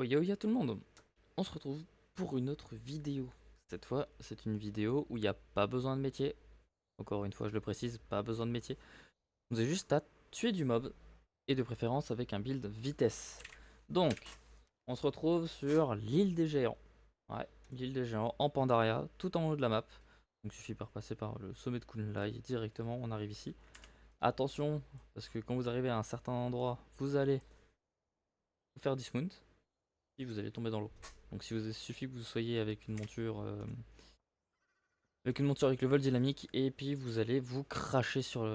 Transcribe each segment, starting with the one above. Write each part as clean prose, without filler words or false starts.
Oh yo yo tout le monde, on se retrouve pour une autre vidéo. Cette fois, c'est une vidéo où il n'y a pas besoin de métier. Encore une fois, je le précise, pas besoin de métier. Vous avez juste à tuer du mob, et de préférence avec un build vitesse. Donc, on se retrouve sur l'île des géants. Ouais, l'île des géants en Pandaria, tout en haut de la map. Donc il suffit de passer par le sommet de Kunlai, directement on arrive ici. Attention, parce que quand vous arrivez à un certain endroit, vous allez vous faire dismount, puis vous allez tomber dans l'eau. Donc si vous il suffit que vous soyez avec une monture avec le vol dynamique, et puis vous allez vous cracher sur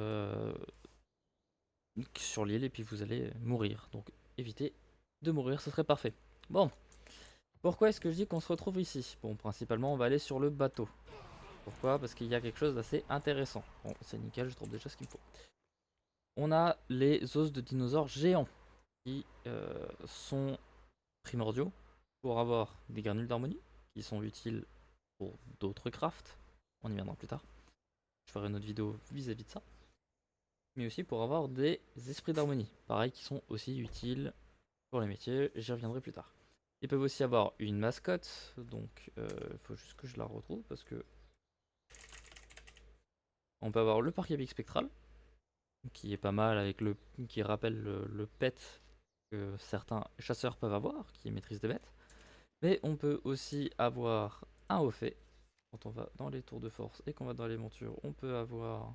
l'île et puis vous allez mourir. Donc évitez de mourir, ce serait parfait. Bon, pourquoi est-ce que je dis qu'on se retrouve ici? Bon, principalement on va aller sur le bateau. Pourquoi? Parce qu'il y a quelque chose d'assez intéressant. Bon, c'est nickel, je trouve déjà ce qu'il me faut. On a les os de dinosaures géants qui sont primordiaux pour avoir des granules d'harmonie qui sont utiles pour d'autres crafts. On y viendra plus tard. Je ferai une autre vidéo vis-à-vis de ça. Mais aussi pour avoir des esprits d'harmonie, pareil, qui sont aussi utiles pour les métiers, j'y reviendrai plus tard. Ils peuvent aussi avoir une mascotte, donc il faut juste que je la retrouve parce que on peut avoir le parc épique spectral, qui est pas mal avec qui rappelle le pet que certains chasseurs peuvent avoir, qui maîtrise des bêtes. Mais on peut aussi avoir un haut fait. Quand on va dans les tours de force et qu'on va dans les montures, on peut avoir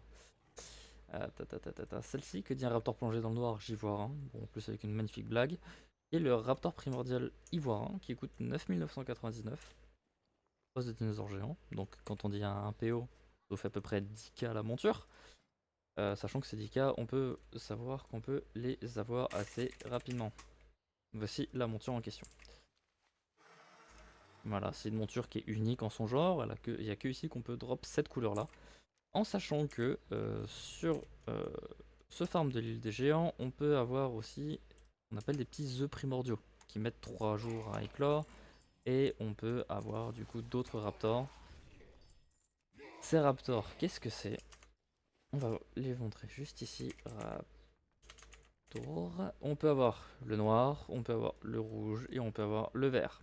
celle-ci que dit un raptor plongé dans le noir, Givoirin. Bon, en plus avec une magnifique blague. Et le raptor primordial ivoirin qui coûte 9999. Os de dinosaure géant. Donc quand on dit un PO, ça fait à peu près 10k la monture. Sachant que ces 10k, on peut savoir qu'on peut les avoir assez rapidement. Voici la monture en question. Voilà, c'est une monture qui est unique en son genre. Il n'y a que ici qu'on peut drop cette couleur là. En sachant que sur ce farm de l'île des géants, on peut avoir aussi on appelle des petits œufs primordiaux qui mettent 3 jours à éclore. Et on peut avoir du coup d'autres raptors. Ces raptors, qu'est-ce que c'est? On va les montrer juste ici. Raptor. On peut avoir le noir, on peut avoir le rouge et on peut avoir le vert.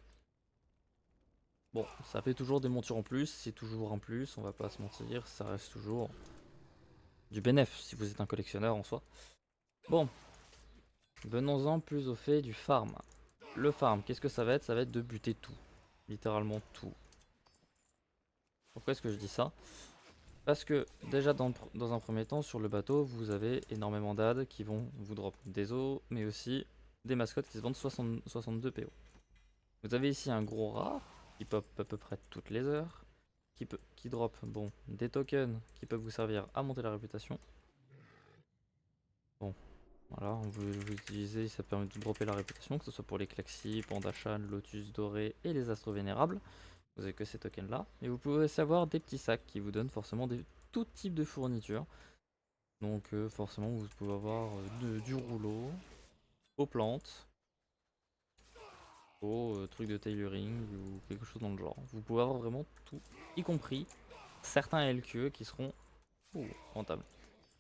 Bon, ça fait toujours des montures en plus, c'est toujours un plus, on va pas se mentir, ça reste toujours du bénéf si vous êtes un collectionneur en soi. Bon, venons-en plus au fait du farm. Le farm, qu'est-ce que ça va être? Ça va être de buter tout. Littéralement tout. Pourquoi est-ce que je dis ça? Parce que déjà dans un premier temps sur le bateau vous avez énormément d'AD qui vont vous drop des os mais aussi des mascottes qui se vendent 62 PO. Vous avez ici un gros rat qui pop à peu près toutes les heures, qui drop bon, des tokens qui peuvent vous servir à monter la réputation. Bon, voilà, vous utilisez, ça permet de dropper la réputation, que ce soit pour les Klaxi, Pandachan, Lotus Doré et les Astros Vénérables. Vous avez que ces tokens là. Et vous pouvez aussi avoir des petits sacs qui vous donnent forcément tout type de fournitures. Donc forcément vous pouvez avoir du rouleau, aux plantes, aux trucs de tailoring ou quelque chose dans le genre. Vous pouvez avoir vraiment tout, y compris certains LQE qui seront rentables.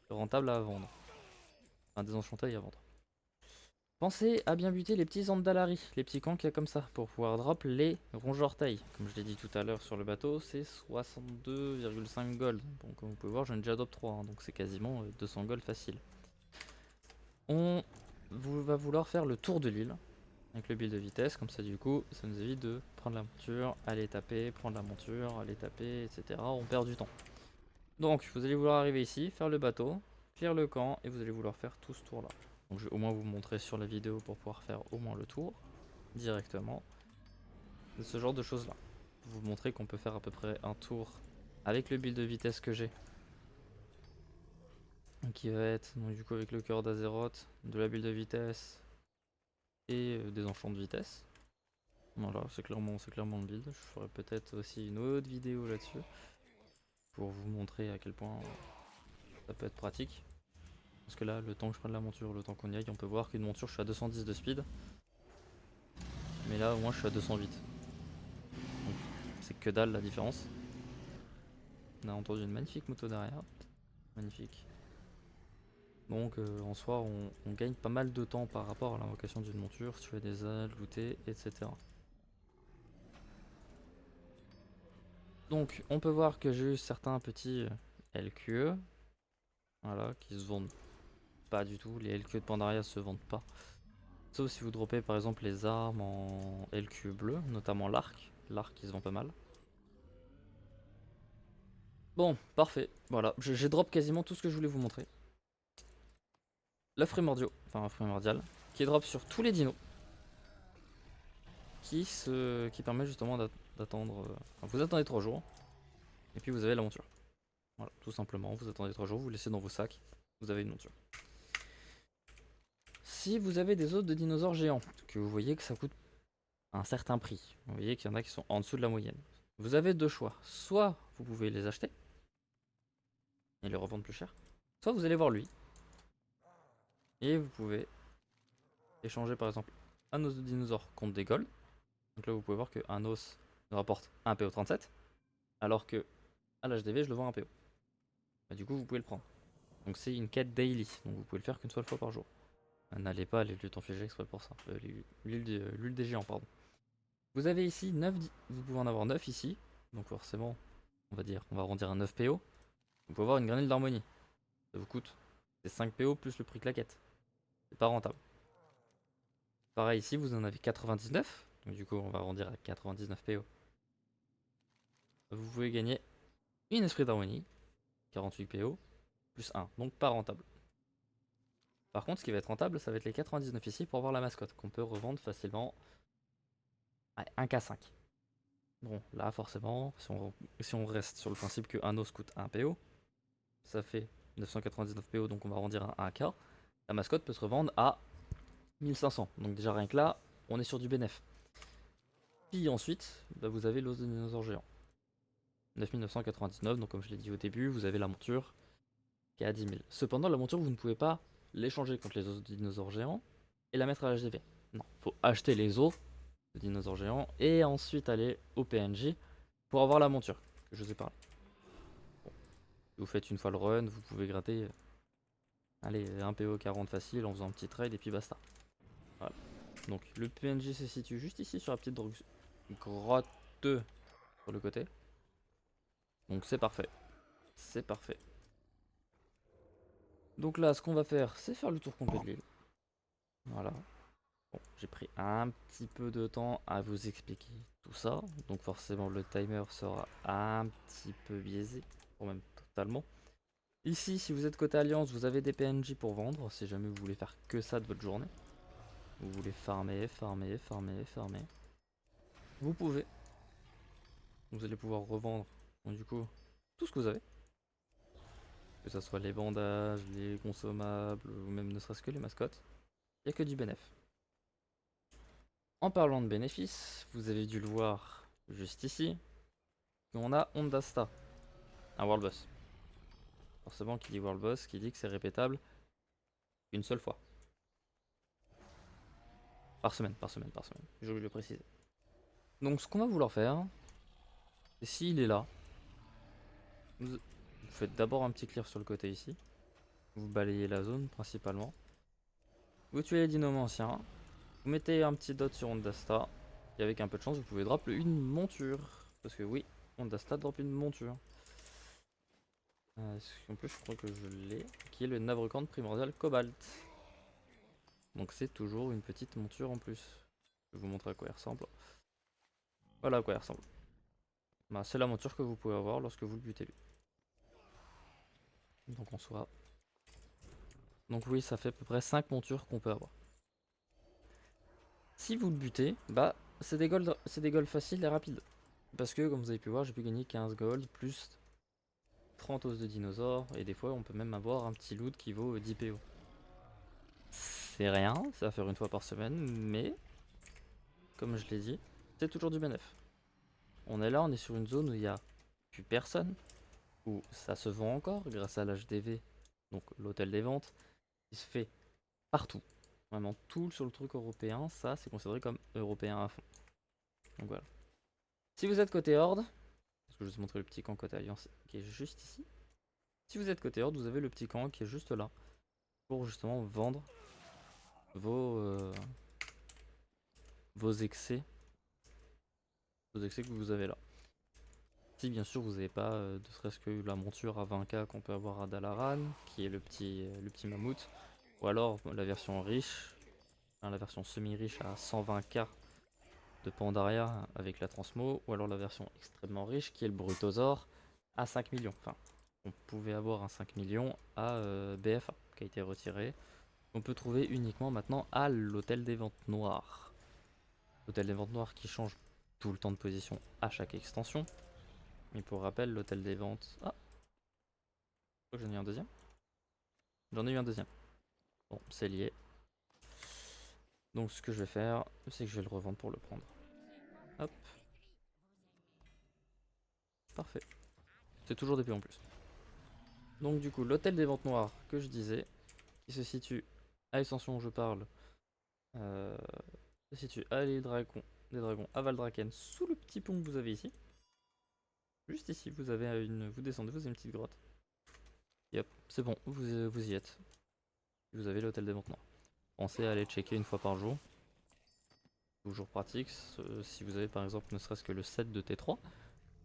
Rentables à vendre. Enfin désenchantés à vendre. Pensez à bien buter les petits Andalari, les petits camps qu'il y a comme ça, pour pouvoir drop les rongeurs taille. Comme je l'ai dit tout à l'heure sur le bateau, c'est 62,5 gold. Bon, comme vous pouvez voir, j'en ai déjà drop 3, hein, donc c'est quasiment 200 gold facile. On va vouloir faire le tour de l'île avec le build de vitesse, comme ça du coup ça nous évite de prendre la monture, aller taper, prendre la monture, aller taper, etc. On perd du temps. Donc vous allez vouloir arriver ici, faire le bateau, clear le camp et vous allez vouloir faire tout ce tour là. Donc je vais au moins vous montrer sur la vidéo pour pouvoir faire au moins le tour directement. Ce genre de choses là. Vous montrer qu'on peut faire à peu près un tour avec le build de vitesse que j'ai. Qui va être donc du coup avec le cœur d'Azeroth, de la build de vitesse et des enchants de vitesse. Voilà, c'est clairement le build. Je ferai peut-être aussi une autre vidéo là-dessus pour vous montrer à quel point ça peut être pratique. Parce que là, le temps que je prenne la monture, le temps qu'on y aille, on peut voir qu'une monture, je suis à 210 de speed. Mais là, au moins, je suis à 208. Donc, c'est que dalle la différence. On a entendu une magnifique moto derrière. Magnifique. Donc en soi on gagne pas mal de temps par rapport à l'invocation d'une monture, tuer des ailes, looter, etc. Donc on peut voir que j'ai eu certains petits LQE, voilà, qui se vendent pas du tout. Les LQE de Pandaria se vendent pas. Sauf si vous droppez par exemple les armes en LQE bleu, notamment l'arc. L'arc qui se vend pas mal. Bon, parfait. Voilà, j'ai drop quasiment tout ce que je voulais vous montrer. L'œuf primordial, qui est drop sur tous les dinos. Qui permet justement d'attendre. Enfin, vous attendez 3 jours. Et puis vous avez la monture. Voilà, tout simplement, vous attendez 3 jours, vous laissez dans vos sacs, vous avez une monture. Si vous avez des os de dinosaures géants, que vous voyez que ça coûte un certain prix, vous voyez qu'il y en a qui sont en dessous de la moyenne, vous avez deux choix. Soit vous pouvez les acheter et les revendre plus cher, soit vous allez voir lui et vous pouvez échanger par exemple un os de dinosaure contre des golds. Donc là vous pouvez voir qu'un os me rapporte un PO37, alors que à l'HDV je le vends un PO. Bah, du coup vous pouvez le prendre. Donc c'est une quête daily, donc vous pouvez le faire qu'une seule fois par jour. N'allez pas à l'île du temps figé exprès pour ça. L'île des géants, pardon. Vous avez ici 9, vous pouvez en avoir 9 ici. Donc forcément, on va arrondir un 9 PO. Vous pouvez avoir une granule d'harmonie. Ça vous coûte, c'est 5 PO plus le prix claquette. C'est pas rentable. Pareil ici, vous en avez 99. Donc du coup, on va arrondir à 99 PO. Vous pouvez gagner une esprit d'harmonie, 48 PO, plus 1. Donc pas rentable. Par contre, ce qui va être rentable, ça va être les 99 ici pour avoir la mascotte, qu'on peut revendre facilement à 1K5. Bon, là forcément, si on reste sur le principe que un os coûte 1 PO, ça fait 999 PO, donc on va arrondir à 1K. La mascotte peut se revendre à 1500. Donc déjà rien que là, on est sur du bénéf. Puis ensuite, bah, vous avez l'os de dinosaure géant. 9999, donc comme je l'ai dit au début, vous avez la monture qui est à 10 000. Cependant, la monture, vous ne pouvez pas l'échanger contre les os de dinosaure géant et la mettre à l'HDV. Non, faut acheter les os de dinosaure géant et ensuite aller au PNJ pour avoir la monture que je vous ai parlé. Bon. Si vous faites une fois le run, vous pouvez gratter allez, un PO 40 facile en faisant un petit trade et puis basta. Voilà. Donc le PNJ se situe juste ici sur la petite grotte sur le côté. Donc c'est parfait. C'est parfait. Donc là, ce qu'on va faire, c'est faire le tour complet de l'île. Voilà. Bon, j'ai pris un petit peu de temps à vous expliquer tout ça. Donc forcément, le timer sera un petit peu biaisé, ou même totalement. Ici, si vous êtes côté Alliance, vous avez des PNJ pour vendre, si jamais vous voulez faire que ça de votre journée. Vous voulez farmer. Vous pouvez. Vous allez pouvoir revendre, donc du coup, tout ce que vous avez. Que ce soit les bandages, les consommables, ou même ne serait-ce que les mascottes. Il n'y a que du bénéf. En parlant de bénéfices, vous avez dû le voir juste ici. On a Ondasta, un World Boss. Forcément, qui dit World Boss, qui dit que c'est répétable une seule fois. Par semaine. Je voulais le préciser. Donc, ce qu'on va vouloir faire, c'est s'il est là, vous faites d'abord un petit clear sur le côté ici. Vous balayez la zone principalement. Vous tuez les dinos anciens. Vous mettez un petit dot sur Ondasta. Et avec un peu de chance, vous pouvez drop une monture. Parce que oui, Ondasta drop une monture. En plus, je crois que je l'ai. Qui est le Navrecorde primordial Cobalt. Donc c'est toujours une petite monture en plus. Je vais vous montrer à quoi elle ressemble. Voilà à quoi elle ressemble. Bah, c'est la monture que vous pouvez avoir lorsque vous le butez lui. Donc en soi. Donc oui, ça fait à peu près 5 montures qu'on peut avoir. Si vous le butez, bah c'est des golds faciles et rapides. Parce que comme vous avez pu voir, j'ai pu gagner 15 gold plus 30 os de dinosaures. Et des fois on peut même avoir un petit loot qui vaut 10 PO. C'est rien, ça va faire une fois par semaine, mais comme je l'ai dit, c'est toujours du bénéf. On est là, on est sur une zone où il n'y a plus personne, où ça se vend encore grâce à l'HDV, donc l'hôtel des ventes, qui se fait partout. Vraiment tout sur le truc européen, ça c'est considéré comme européen à fond. Donc voilà. Si vous êtes côté Horde, parce que je vais vous montrer le petit camp côté Alliance qui est juste ici. Si vous êtes côté Horde, vous avez le petit camp qui est juste là. pour justement vendre vos, vos excès que vous avez là. Si bien sûr vous n'avez pas ne serait-ce que la monture à 20k qu'on peut avoir à Dalaran, qui est le petit mammouth, ou alors la version riche, la version semi-riche à 120k de Pandaria avec la transmo, ou alors la version extrêmement riche qui est le Brutosaur à 5 millions. Enfin, on pouvait avoir un 5 millions à BFA qui a été retiré. On peut trouver uniquement maintenant à l'hôtel des ventes noires. L'hôtel des ventes noires qui change tout le temps de position à chaque extension. Mais pour rappel, l'hôtel des ventes... Ah, je crois que j'en ai eu un deuxième. J'en ai eu un deuxième. Bon, c'est lié. Donc ce que je vais faire, c'est que je vais le revendre pour le prendre. Hop. Parfait. C'est toujours des P en plus. Donc du coup, l'hôtel des ventes noires que je disais, qui se situe à l'extension où je parle, se situe à l'île des dragons à Valdraken, sous le petit pont que vous avez ici. Juste ici, vous avez vous descendez, vous avez une petite grotte. Et hop, c'est bon, vous y êtes. Vous avez l'hôtel des ventes noires. Pensez à aller checker une fois par jour. Toujours pratique. Si vous avez par exemple ne serait-ce que le set de T3.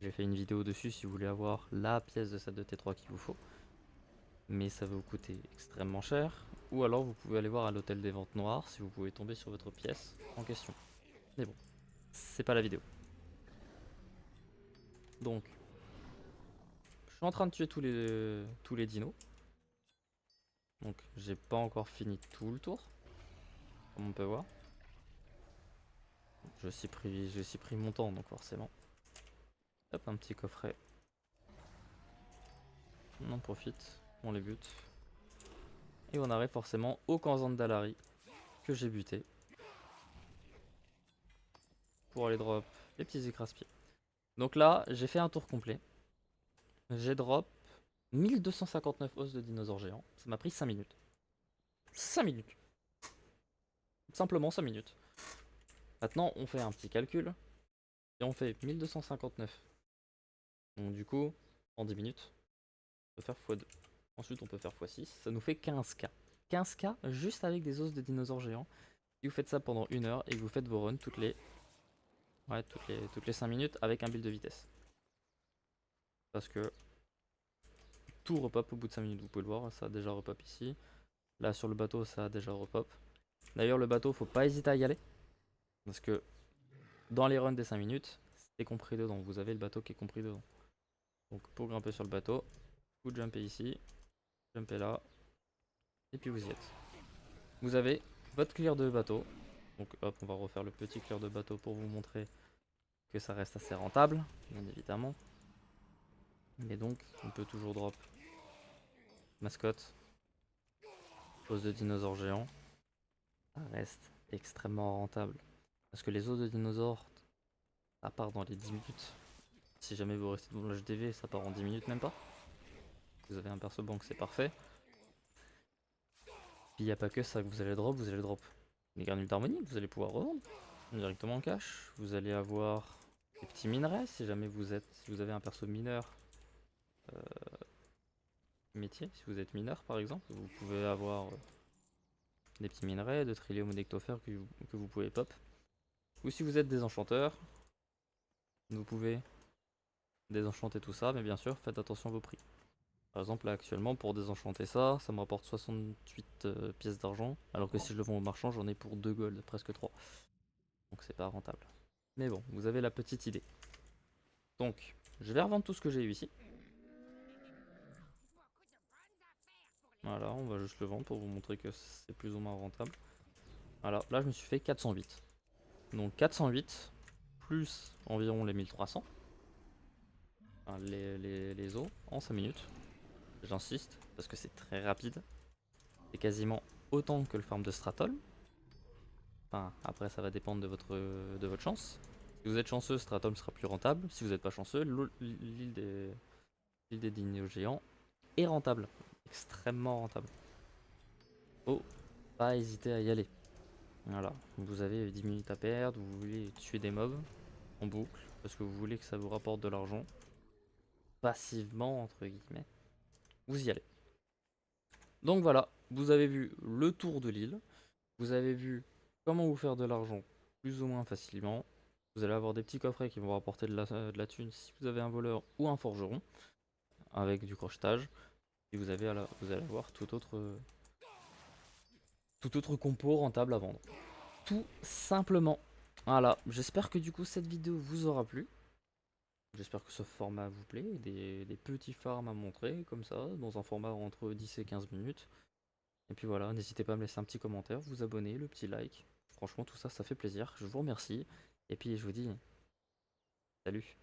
J'ai fait une vidéo dessus si vous voulez avoir la pièce de set de T3 qu'il vous faut. Mais ça va vous coûter extrêmement cher. Ou alors vous pouvez aller voir à l'hôtel des ventes noires si vous pouvez tomber sur votre pièce en question. Mais bon, c'est pas la vidéo. Donc, je suis en train de tuer tous les dinos. Donc, j'ai pas encore fini tout le tour, comme on peut voir. J'ai aussi pris mon temps, donc forcément. Hop, un petit coffret. On en profite, on les bute. Et on arrive forcément au Kanzan de Dallari, que j'ai buté. Pour aller drop les petits écrase-pieds. Donc là, j'ai fait un tour complet. J'ai drop 1259 os de dinosaures géants. Ça m'a pris 5 minutes. 5 minutes. Simplement 5 minutes. Maintenant, on fait un petit calcul. Et on fait 1259. Donc du coup, en 10 minutes, on peut faire x2. Ensuite, on peut faire x6. Ça nous fait 15k. 15k juste avec des os de dinosaures géants. Si vous faites ça pendant 1 heure et que vous faites vos runs toutes les 5 minutes avec un build de vitesse. Parce que tout repop au bout de 5 minutes. Vous pouvez le voir, ça a déjà repop ici. Là sur le bateau, ça a déjà repop. D'ailleurs, le bateau, faut pas hésiter à y aller. Parce que dans les runs des 5 minutes, c'est compris dedans. Vous avez le bateau qui est compris dedans. Donc pour grimper sur le bateau, vous jumpez ici, jumpez là, et puis vous y êtes. Vous avez votre clear de bateau. Donc hop, on va refaire le petit clear de bateau pour vous montrer que ça reste assez rentable, bien évidemment. Mais donc, on peut toujours drop mascotte, os de dinosaures géants. Ça reste extrêmement rentable. Parce que les os de dinosaures, ça part dans les 10 minutes. Si jamais vous restez devant l'HDV, ça part en 10 minutes, même pas. Vous avez un perso bank, c'est parfait. Puis il n'y a pas que ça que vous allez drop les granules d'harmonie, vous allez pouvoir revendre directement en cash. Vous allez avoir des petits minerais si jamais si vous avez un perso mineur métier. Si vous êtes mineur par exemple, vous pouvez avoir des petits minerais, de trillium ou d'ectophère que vous pouvez pop. Ou si vous êtes des enchanteurs, vous pouvez désenchanter tout ça, mais bien sûr faites attention à vos prix. Par exemple, là actuellement, pour désenchanter ça, ça me rapporte 68 pièces d'argent, alors que si je le vends au marchand, j'en ai pour 2 gold, presque 3. Donc c'est pas rentable. Mais bon, vous avez la petite idée. Donc, je vais revendre tout ce que j'ai eu ici. Voilà, on va juste le vendre pour vous montrer que c'est plus ou moins rentable. Voilà, là je me suis fait 408. Donc 408 plus environ les 1300. Enfin, les os en 5 minutes. J'insiste, parce que c'est très rapide. C'est quasiment autant que le farm de Stratholm. Enfin, après, ça va dépendre de votre chance. Si vous êtes chanceux, Stratholm sera plus rentable. Si vous n'êtes pas chanceux, l'île des dinos géants est rentable. Extrêmement rentable. Faut pas hésiter à y aller. Voilà, vous avez 10 minutes à perdre, vous voulez tuer des mobs en boucle, parce que vous voulez que ça vous rapporte de l'argent. Passivement, entre guillemets. Vous y allez. Donc voilà, vous avez vu le tour de l'île, vous avez vu comment vous faire de l'argent plus ou moins facilement. Vous allez avoir des petits coffrets qui vont rapporter de la thune si vous avez un voleur ou un forgeron avec du crochetage. Et vous allez avoir tout autre compo rentable à vendre. Tout simplement. Voilà, j'espère que du coup cette vidéo vous aura plu. J'espère que ce format vous plaît, des petits farms à montrer comme ça, dans un format entre 10 et 15 minutes. Et puis voilà, n'hésitez pas à me laisser un petit commentaire, vous abonner, le petit like. Franchement tout ça, ça fait plaisir, je vous remercie. Et puis je vous dis salut.